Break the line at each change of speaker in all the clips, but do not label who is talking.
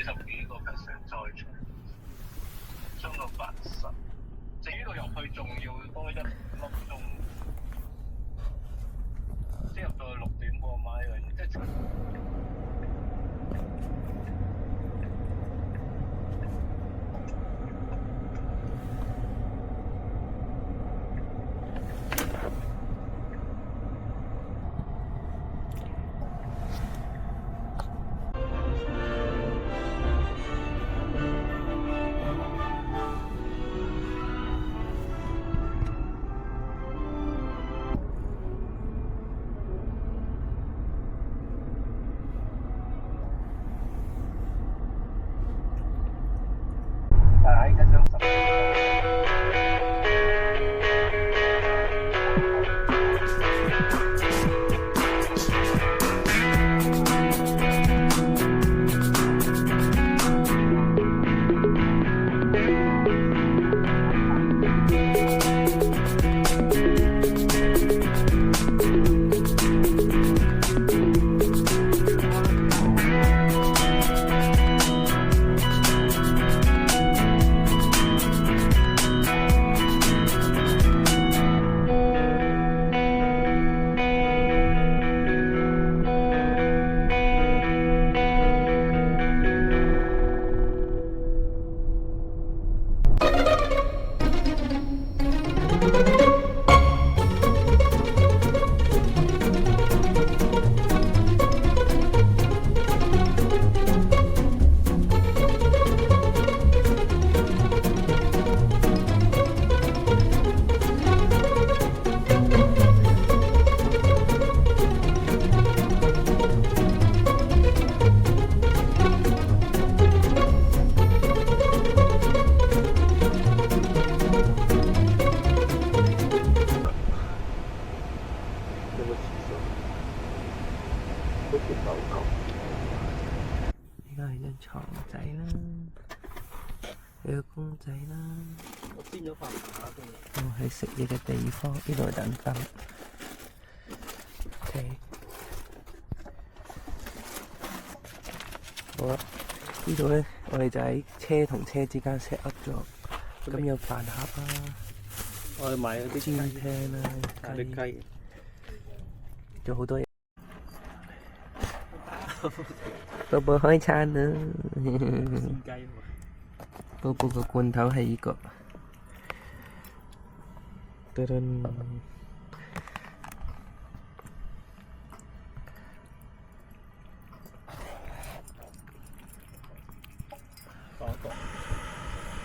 十幾個 percent 再重，衝到80，即係呢度入去仲要多1粒鐘，即係入到去6點過買嘅，即係。
呢個係張床仔啦，有個公仔啦。
我煎咗飯下嘅。
我係食嘢嘅地方，呢度係盞燈。OK， 好啦，呢度咧，我哋就喺車同車之間 set up 咗。咁有飯盒啦，
我哋買嗰啲
煎聽啦，
雞，
仲有好多嘢。寶寶開餐啦！
煎雞喎。
寶寶個罐頭係呢個。噔噔。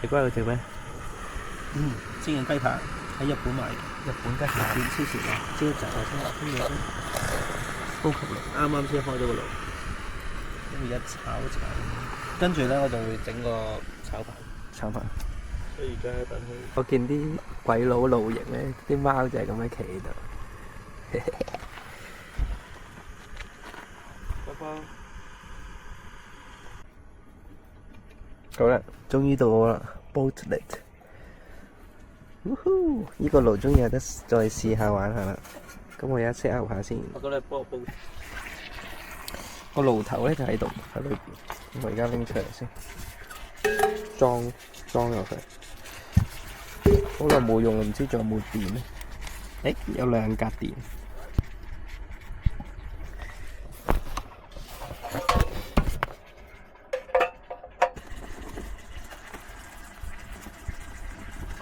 你嗰日食咩？
煎嘅雞排喺日本買嘅，
日本雞排。
之前啊，朝早跟住高級爐，啱啱先開咗個爐，跟住一炒，跟住咧我就會整個炒飯。
炒飯。
所以而家等佢。
我見啲鬼佬露營咧，啲貓就係咁樣企喺度。
包包。
好啦，終於到我啦 ，Boatlet。呢個爐終於有得再試下玩下啦。咁我而家 set up 下先。
我覺得幫我煲。
個爐頭咧就喺度喺裏邊，我而家拎出嚟先，裝入去。好耐冇用，唔知仲有冇電咧？誒，有2格電。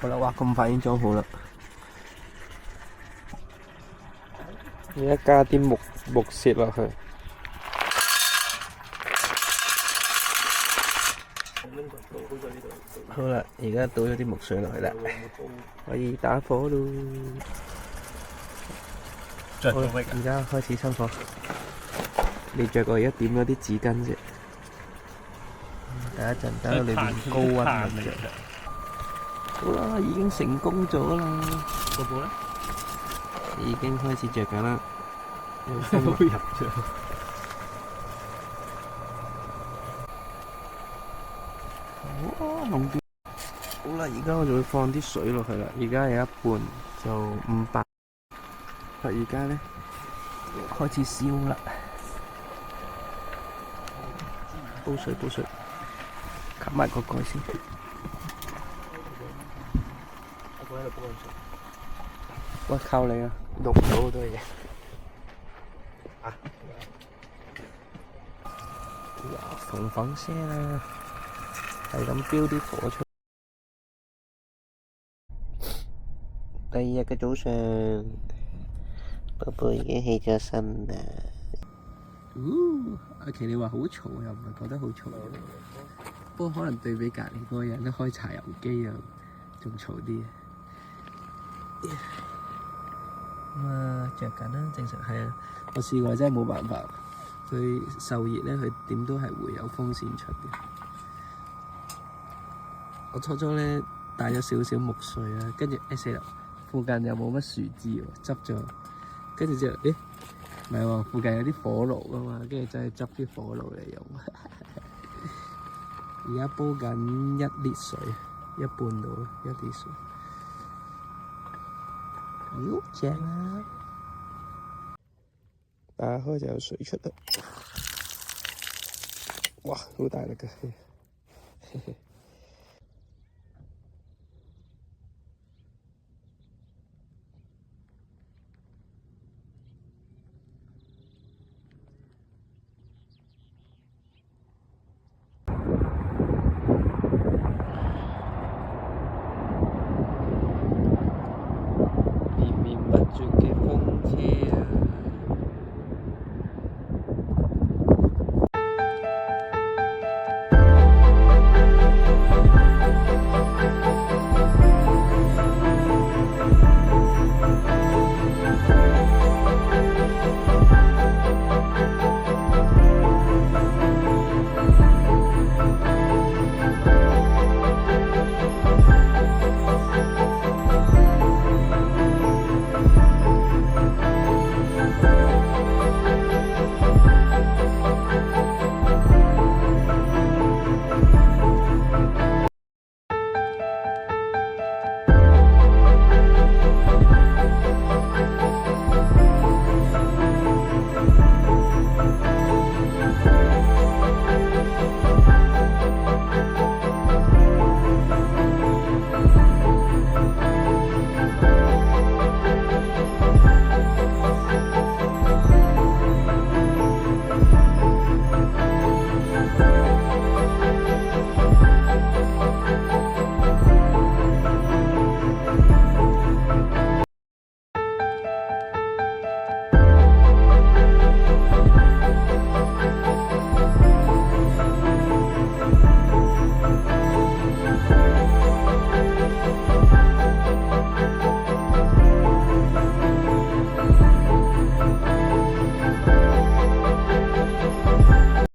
好啦，哇！咁快已經裝好啦。而家加啲木屑落去。好啦，而家倒咗啲木水落去啦，可以打火咯。好啦，而家開始生火。你着過而家點咗啲紙巾啫。等一陣，等到裏面高溫咁樣。好啦，已經成功咗啦。
寶寶咧？
已經開始着緊啦。有風
入咗。
哇，濃啲。好啦，而家我就會放啲水落去啦。而家有一半就500。而家咧開始燒啦。煲水。冚埋個蓋先。
阿哥喺度煲緊水。
喂，靠你啊！錄唔到好多嘢。
啊！
哇，縫縫聲啊！係咁飆啲火出。第二日嘅早上，寶寶已經起咗身啦。阿琪你話好嘈，又唔係覺得好嘈。不過可能對比隔離嗰個人都開柴油機又仲嘈啲。咁啊，着緊啦，正常係啊。我試過真係冇辦法，佢受熱咧，佢點都係會有風扇出嘅。我初初咧帶咗少少木碎啦，跟住死啦，附近又冇乜樹枝喎，執咗，跟住之後，唔係喎，附近有啲火爐啊嘛，跟住真係執啲火爐嚟用。而家煲緊1 lit 水，一半到啦，1 lit 水。妖正啊！打開就有水出啦。哇，好大力㗎！